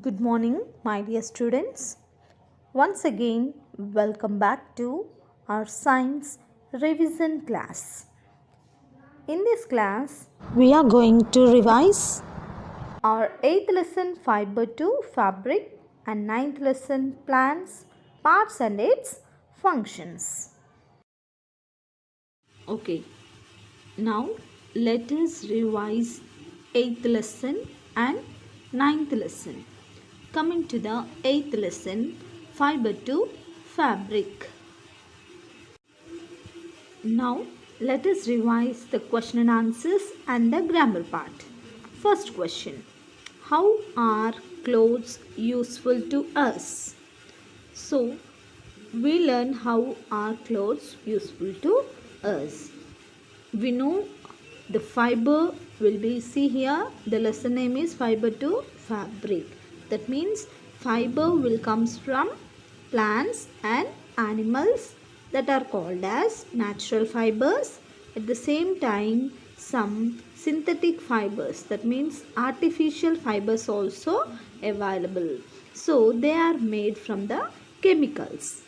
Good morning, my dear students. Once again, welcome back to our science revision class. In this class, we are going to revise our 8th lesson fiber to fabric and 9th lesson plants, parts and its functions. Okay, now let us revise 8th lesson and 9th lesson. Coming to the 8th lesson, fiber to fabric. Now let us revise the question and answers and the grammar part. First question, how are clothes useful to us? So we learn how are clothes useful to us. We know the fiber will be, see here, the lesson name is fiber to fabric. That means fiber will comes from plants and animals that are called as natural fibers. At the same time, some synthetic fibers, that means artificial fibers also available. So they are made from the chemicals.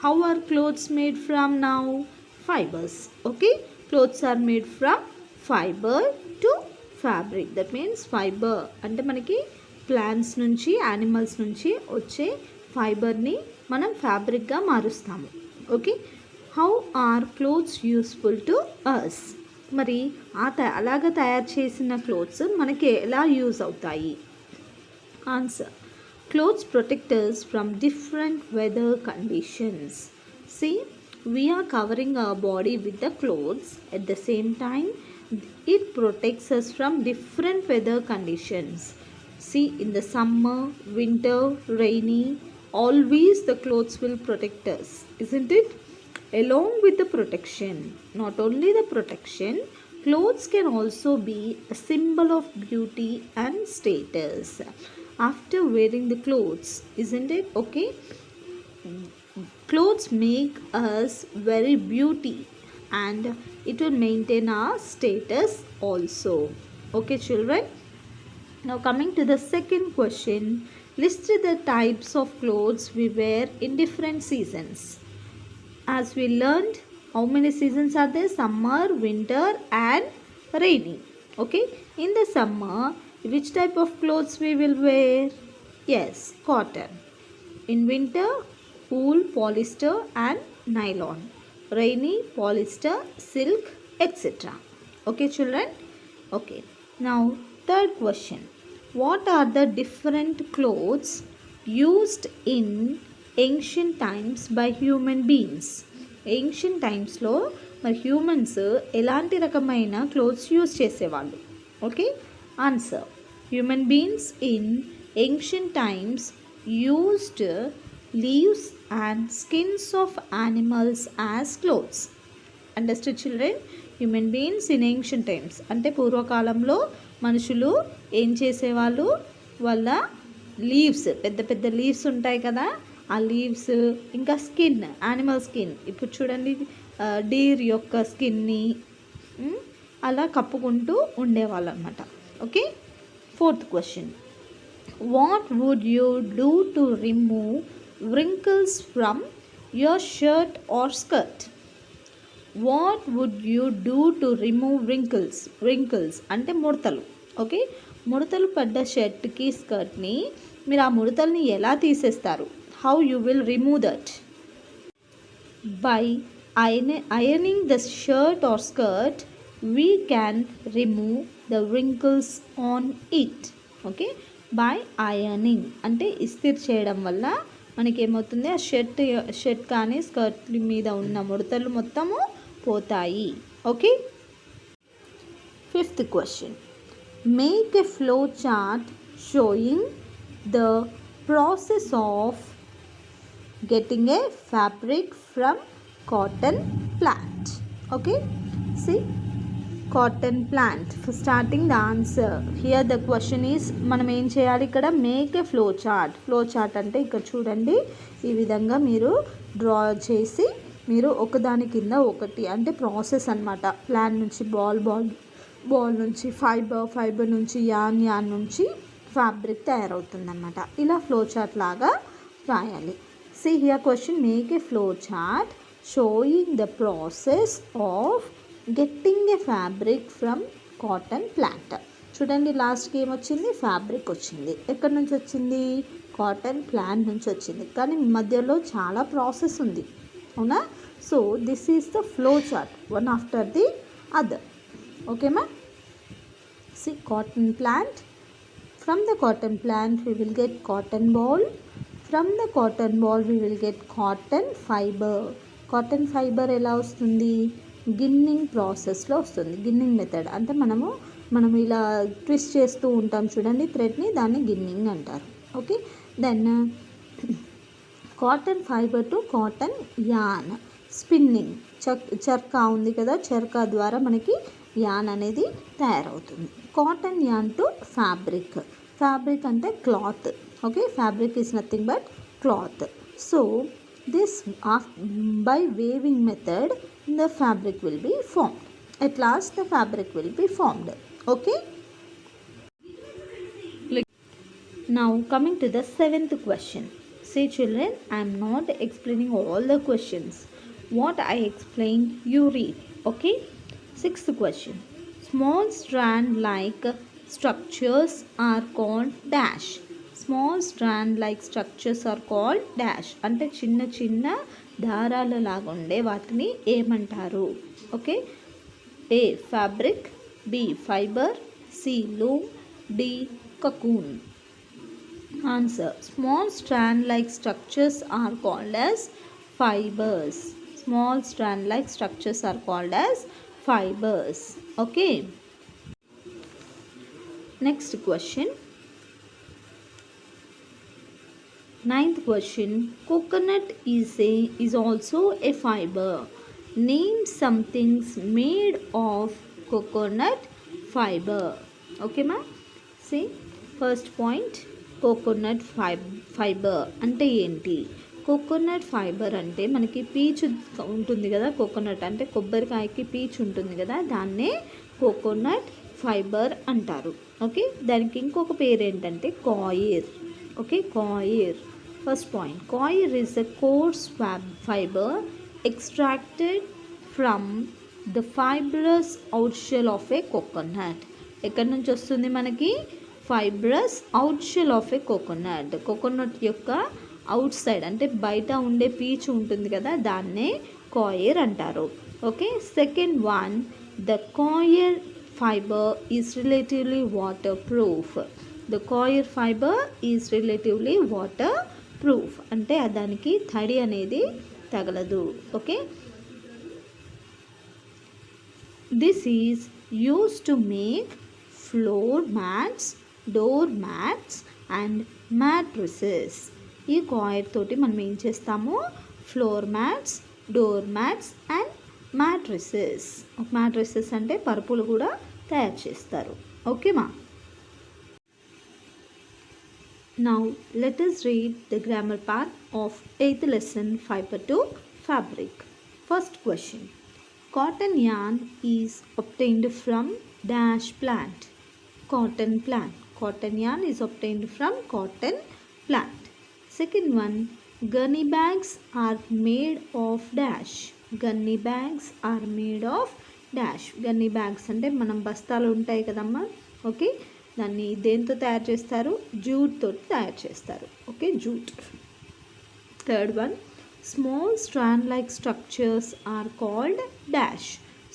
How are clothes made from now? Fibers. Okay, clothes are made from fiber to fabric. That means fiber అంటే మనకి plants నుంచి animals నుంచి వచ్చే ఫైబర్ని మనం ఫ్యాబ్రిక్గా మారుస్తాము. Okay, how are clothes useful to us? మరి అలాగా తయారు చేసిన క్లోత్స్ మనకి ఎలా యూజ్ అవుతాయి? Answer, clothes protect us from different weather conditions. See, we are covering our body with the clothes. At the same time, it protects us from different weather conditions. See, in the summer, winter, rainy, always the clothes will protect us, isn't it? Along with the protection, not only the protection, clothes can also be a symbol of beauty and status. After wearing the clothes, isn't it? Okay, clothes make us very beauty and it will maintain our status also. Okay children, now coming to the second question, list the types of clothes we wear in different seasons. As we learned, how many seasons are there? Summer, winter and rainy. Okay, in the summer, which type of clothes we will wear? Yes, cotton. In winter, wool, polyester and nylon. Rainy, polyester, silk, etc. Okay children? Okay, now third question, what are the different clothes used in ancient times by human beings? Ancient timesలో మరి humans ఎలాంటి రకమైన clothes use చేసేవాళ్ళు? Okay, answer, human beings in ancient times used leaves and skins of animals as clothes. Understood children? Human beings in ancient times అంటే పూర్వకాలంలో మనుషులు ఏం చేసేవాళ్ళు? వాళ్ళ లీవ్స్, పెద్ద పెద్ద లీవ్స్ ఉంటాయి కదా, ఆ లీవ్స్ ఇంకా స్కిన్, యానిమల్ స్కిన్, ఇప్పుడు చూడండి డీర్ యొక్క స్కిన్ని అలా కప్పుకుంటూ ఉండేవాళ్ళు అనమాట. Okay, fourth question, what would you do to remove wrinkles from your shirt or skirt? What would you do to remove wrinkles? Wrinkles అంటే ముడతలు. ఓకే, ముడతలు పడ్డ షర్ట్కి స్కర్ట్ని మీరు ఆ ముడతల్ని ఎలా తీసేస్తారు? How you will remove that? By ironing the shirt or skirt, we can remove the wrinkles on it. Okay, by ironing అంటే ఇస్త్రీ చేయడం వల్ల మనకి ఏమవుతుంది? ఆ షర్ట్ కానీ స్కర్ట్ మీద ఉన్న ముడతలు మొత్తము పోతాయి. Okay, fifth question, make a flow chart showing the process of getting a fabric from cotton plant. Okay, see, cotton plant. For starting the answer, here the question is మనం ఏం చేయాలి ఇక్కడ? Make a flow chart. Flow chart అంటే ఇక్కడ చూడండి, ఈ విధంగా మీరు డ్రా చేసి మీరు ఒకదాని కింద ఒకటి అంటే ప్రాసెస్ అనమాట. ప్లాన్ నుంచి బాల్ నుంచి ఫైబర్ నుంచి యాన్ నుంచి ఫ్యాబ్రిక్ తయారవుతుంది అనమాట. ఇలా ఫ్లో చార్ట్ లాగా రాయాలి. See here question, make a flow chart showing the process of getting a fabric from cotton plant. చూడండి లాస్ట్కి ఏమొచ్చింది, ఫ్యాబ్రిక్ వచ్చింది. ఎక్కడి నుంచి వచ్చింది, కాటన్ ప్లాంట్ నుంచి వచ్చింది. కానీ మధ్యలో చాలా ప్రాసెస్ ఉంది, అవునా? So this is the flow chart, one after the other. ఓకేమా? See cotton plant, from the cotton plant we will get cotton ball. From the cotton ball we will get cotton fiber. Cotton fibre ఎలా వస్తుంది, గిన్నింగ్ ప్రాసెస్లో వస్తుంది. గిన్నింగ్ method అంటే మనం ఇలా twist చేస్తూ ఉంటాం చూడండి థ్రెడ్ని, దాన్ని గిన్నింగ్ అంటారు. Okay, then cotton fibre to cotton yarn, spinning. చర్కా ఉంది కదా, చర్కా ద్వారా మనకి యాన్ అనేది తయారవుతుంది. Cotton yarn to fabric. Fabric అంటే cloth. Okay, fabric is nothing but cloth. So this by weaving method the fabric will be formed. At last the fabric will be formed. Okay, now coming to the 7th question. Say children, I am not explaining all the questions. What I explained you read. Okay, 6th question. Small strand like structures are called dash. Small strand like structures are called dash. అంటే చిన్న చిన్న దారాల లాగా ఉండే వాటిని ఏమంటారు? Okay, A fabric, B fibre, C loom, D cocoon. Answer, small strand like structures are called as fibres. Small strand like structures are called as fibres. Okay, next question. 9th question. Coconut is also a fiber. Name some things made of coconut fiber. Okay ma? See, first point, coconut fiber అంటే ఏంటి? Coconut fibre అంటే మనకి పీచు ఉంటుంది కదా, coconut అంటే కొబ్బరికాయకి పీచు ఉంటుంది కదా, దాన్నే కోకోనట్ ఫైబర్ అంటారు. ఓకే, దానికి ఇంకొక పేరు ఏంటంటే coir. Okay, coir. First point, coir is a coarse fiber extracted from the fibrous outshell of a coconut. ఎక్కడి నుంచి వస్తుంది మనకి? Fibrous outshell of a coconut. Coconut యొక్క అవుట్ సైడ్ అంటే బయట ఉండే పీచు ఉంటుంది కదా, దాన్నే కాయిర్ అంటారు. Okay, second one, the coir fibre is relatively waterproof. The coir fibre is relatively waterproof అంటే దానికి తడి అనేది తగలదు. Okay, this is used to make floor mats, door mats and mattresses. ఈ కాయిర్ తోటి మనం ఏం చేస్తాము? Floor mats, door mats and mattresses. Mattresses అంటే పరుపులు కూడా తయారు చేస్తారు. ఓకేమా? Now let us read the grammar part of 8th lesson, fiber to fabric. First question. Cotton yarn is obtained from dash plant. Cotton plant. Cotton yarn is obtained from cotton plant. Second one, gunny bags are made of dash. Gunny bags are made of dash. Gunny bags అంటే మనం బస్తాలు ఉంటాయి కదమ్మా. Okay, దాన్ని దేంతో తయారు చేస్తారు? Jute తోటి తయారు చేస్తారు. Okay, jute. Third one, small strand like structures are called dash.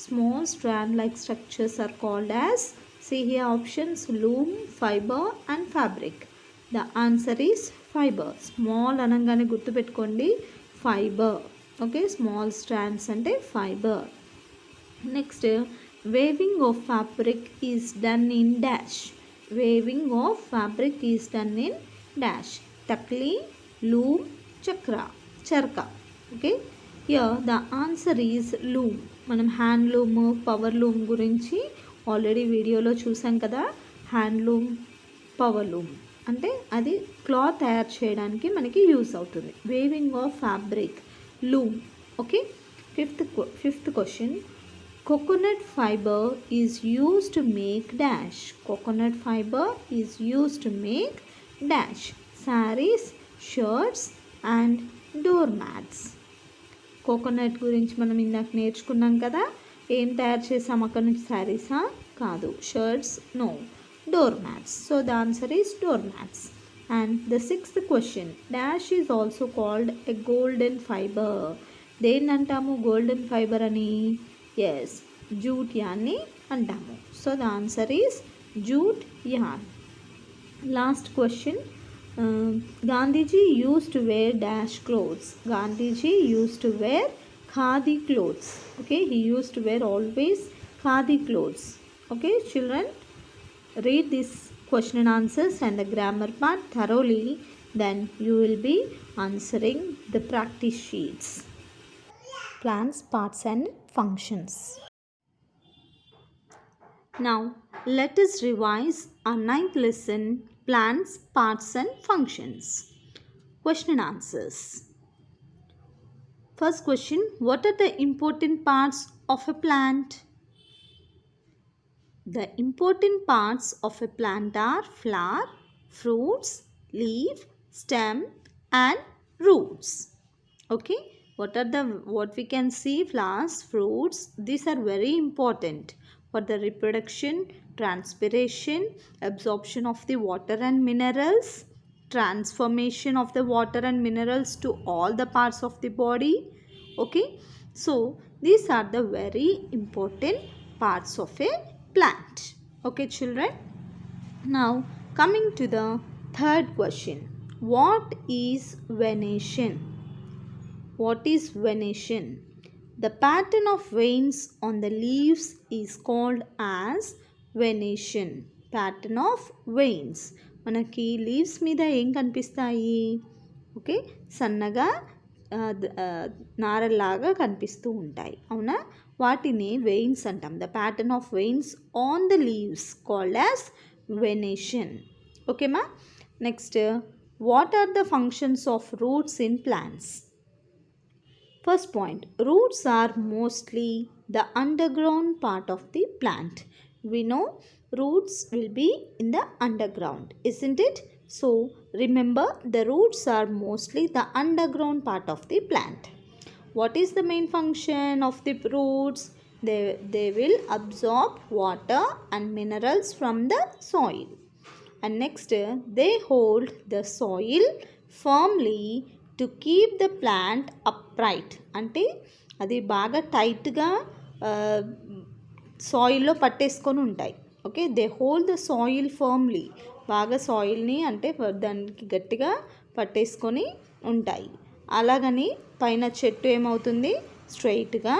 Small strand like structures are called as, see here options, loom, fiber and fabric. The answer is fiber. Small అనగానే గుర్తుపెట్టుకోండి, fibre. Okay, small strands అంటే fibre. Next, weaving of fabric is done in dash. Weaving of fabric is done in dash. Takli, loom, charka. Okay, here the answer is loom. మనం handloom, power loom గురించి already వీడియోలో చూసాం కదా. Handloom, power loom అంటే అది cloth తయారు చేయడానికి మనకి యూస్ అవుతుంది. Weaving of fabric, loom. Okay, fifth question. Coconut fiber is used to make dash. Coconut fiber is used to make dash. Saris, shirts and doormats. Coconut గురించి మనం ఇందాక నేర్చుకున్నాం కదా. ఏం తయారు చేసాం అక్కడ నుంచి? శారీసా? కాదు. Shirts? No. Door mats. So the answer is door mats. And the sixth question, dash is also called a golden fibre. దేన్ని అంటాము గోల్డెన్ ఫైబర్ అని? ఎస్, జూట్ యాన్ని అంటాము. So the answer is jute yarn. Last question, Gandhiji used to wear dash clothes. Gandhiji used to wear khadi clothes. Okay, he used to wear always khadi clothes. Okay, children, read this question and answers and the grammar part thoroughly. Then you will be answering the practice sheets. Plants, parts and functions. Now let us revise our 9th lesson, plants, parts and functions. Question and answers. First question, what are the important parts of a plant? The important parts of a plant are flower, fruits, leaf, stem and roots. Okay, what we can see? Flowers, fruits, these are very important for the reproduction, transpiration, absorption of the water and minerals, transformation of the water and minerals to all the parts of the body. Okay, so these are the very important parts of a plant. Okay, children. Now coming to the third question, what is venation? What is venation? The pattern of veins on the leaves is called as venation. Pattern of veins. మనకి leaves మీద ఏం కనిపిస్తాయి? Okay, సన్నగా నారల్లాగా కనిపిస్తూ ఉంటాయి, అవునా? వాటిని veins అంటాం. The pattern of veins on the leaves called as venation. ఓకేమా? Next, what are the functions of roots in plants? First point, roots are mostly the underground part of the plant. We know roots will be in the underground, isn't it? So remember, the roots are mostly the underground part of the plant. What is the main function of the roots? They will absorb water and minerals from the soil. And next, they hold the soil firmly to keep the plant upright. అంటే అది బాగా టైట్గా సాయిల్లో పట్టేసుకొని ఉంటాయి. Okay, they hold the soil firmly. బాగా సాయిల్ని అంటే దానికి గట్టిగా పట్టేసుకొని ఉంటాయి. అలాగని పైన చెట్టు ఏమవుతుంది? స్ట్రైట్గా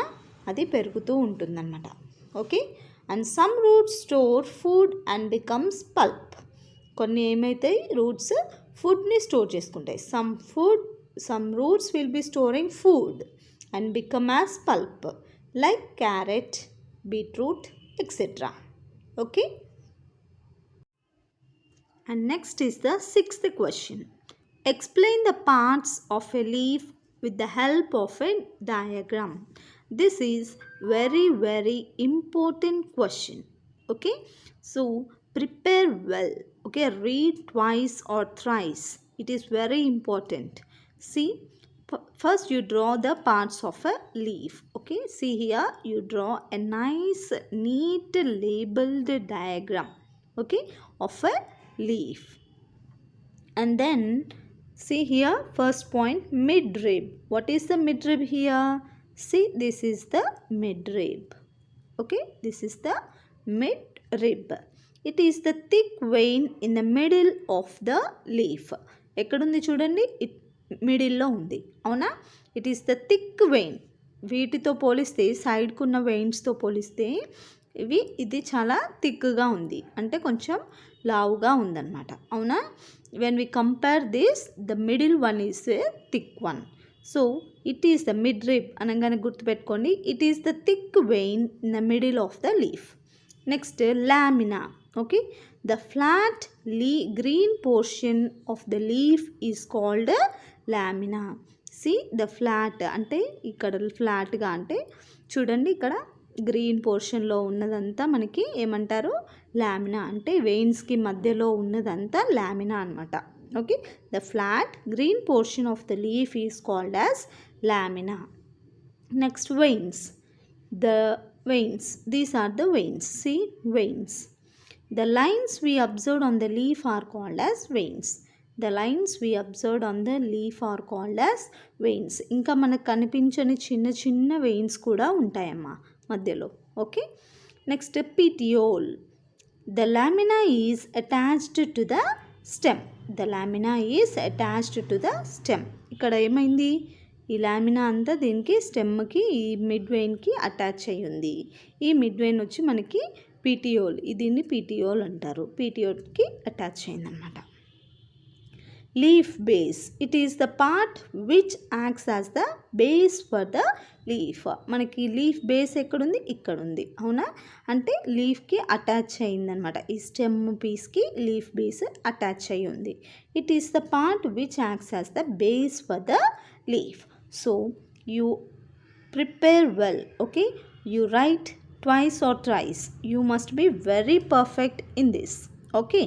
అది పెరుగుతూ ఉంటుందన్నమాట. Okay, and some roots store food and becomes pulp. కొన్ని ఏమైతాయి? రూట్స్ ఫుడ్ని స్టోర్ చేసుకుంటాయి. Some roots will be storing food and become as pulp, like carrot, beetroot, etc. Okay. And next is the sixth question. Explain the parts of a leaf with the help of a diagram. This is very important question. Okay. So prepare well. Okay. Read twice or thrice. It is very important. See, first you draw the parts of a leaf. Okay, see here, you draw a nice neat labeled diagram, okay, of a leaf. And then see here, first point, midrib. What is the midrib here? See, this is the midrib. Okay, this is the midrib. It is the thick vein in the middle of the leaf. ekkadundi chudandi, మిడిల్లో ఉంది, అవునా? It is the thick vein. వీటితో పోలిస్తే, సైడ్కున్న వెయిన్స్తో పోలిస్తే ఇది చాలా థిక్గా ఉంది, అంటే కొంచెం లావుగా ఉందన్నమాట, అవునా? When we compare this, the middle one is a thick one. So it is the midrib అనగానే గుర్తుపెట్టుకోండి, it is the thick vein in the middle of the leaf. Next, lamina. Okay, the flat green portion of the leaf is called lamina. See, the flat అంటే ఇక్కడ ఫ్లాట్గా అంటే చూడండి, ఇక్కడ green పోర్షన్లో ఉన్నదంతా మనకి ఏమంటారు, లామినా. అంటే వెయిన్స్కి మధ్యలో ఉన్నదంతా లామినా అనమాట. Okay, the flat green portion of the leaf is called as lamina. Next veins. The veins, these are the veins. See, veins. The lines we observed on the leaf are called as veins. The lines we observed on the leaf are called as veins. ఇంకా మనకు కనిపించని చిన్న చిన్న veins కూడా ఉంటాయమ్మా మధ్యలో. Okay, next petiole. The lamina is attached to the stem. The lamina is attached to the stem. ఇక్కడ ఏమైంది, ఈ లామినా అంతా దీనికి స్టెమ్కి, ఈ మిడ్ వెయిన్కి అటాచ్ అయ్యి ఉంది. ఈ మిడ్ వెయిన్ వచ్చి మనకి పీటియోల్, దీన్ని పీటియోల్ అంటారు. పీటియోల్కి అటాచ్ అయిందనమాట. Leaf base. It is the part which acts as the base for the leaf. మనకి లీఫ్ బేస్ ఎక్కడుంది, ఇక్కడ ఉంది. అవునా, అంటే లీఫ్కి అటాచ్ అయిందనమాట. ఈ స్టెమ్ పీస్కి లీఫ్ బేస్ అటాచ్ అయ్యి ఉంది. It is the part which acts as the base for the leaf. So you prepare well. Okay, you write twice or thrice. You must be very perfect in this. Okay,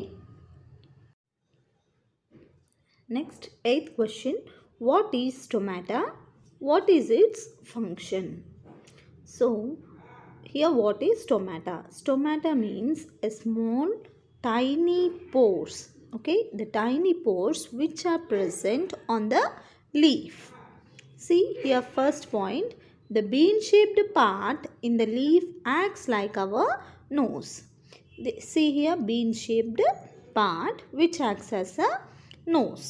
next, 8th question. What is stomata? What is its function? So here, what is stomata? Stomata means a small tiny pores. Okay, the tiny pores which are present on the leaf. See here, first point, the bean shaped part in the leaf acts like our nose. See here, bean shaped part which acts as a nose.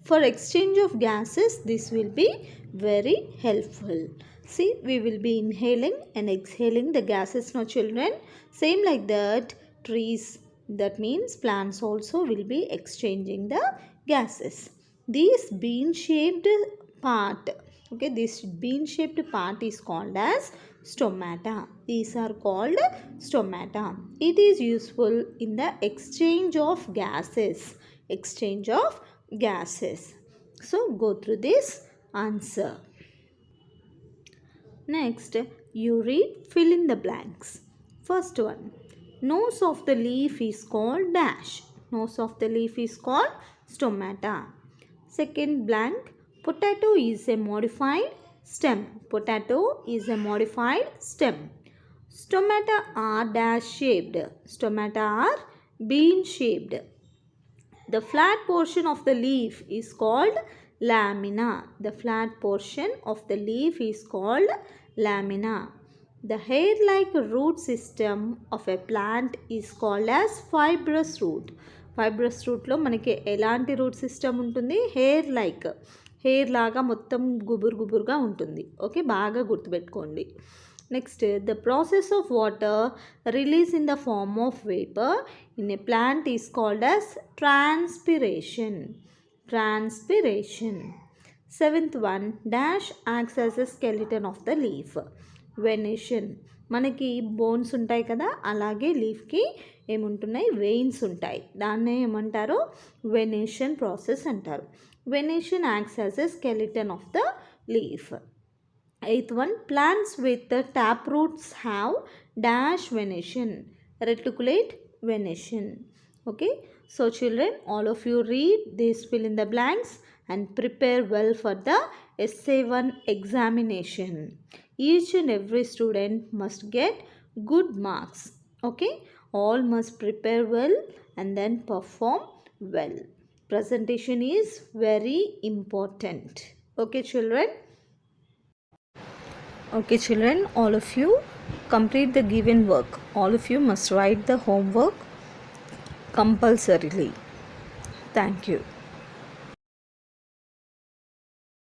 For exchange of gases, this will be very helpful. See, we will be inhaling and exhaling the gases, no children. Same like that, trees, that means plants also will be exchanging the gases. This bean shaped part, okay, this bean shaped part is called as stomata. These are called stomata. It is useful in the exchange of gases. Exchange of gases. So go through this answer. Next, you read, fill in the blanks. First one, nose of the leaf is called dash. Nose of the leaf is called stomata. Second blank, potato is a modified stem. Potato is a modified stem. Stomata are dash shaped. Stomata are bean shaped. The flat portion of the leaf is called lamina. The flat portion of the leaf is called lamina. The hair-like root system of a plant is called as fibrous root. Fibrous రూట్లో మనకి ఎలాంటి root system ఉంటుంది, hair లాగా మొత్తం గుబురుగా ఉంటుంది. Okay, బాగా గుర్తుపెట్టుకోండి. Next, the process of water release in the form of vapour in a plant is called as transpiration. Seventh one, dash acts as a skeleton of the leaf. Venation. మనకి bones ఉంటాయి కదా, అలాగే లీఫ్కి ఏముంటున్నాయి, veins ఉంటాయి. దాన్నే ఏమంటారు, venation process అంటారు. Venation acts as a skeleton of the leaf. Eighth one, plants with tap roots have dash venation. Reticulate venation. Okay, so children, all of you read this, fill in the blanks and prepare well for the SA1 examination. Each and every student must get good marks. Okay, all must prepare well and then perform well. Presentation is very important. Okay children. Okay children, all of you complete the given work. All of you must write the homework compulsorily. Thank you.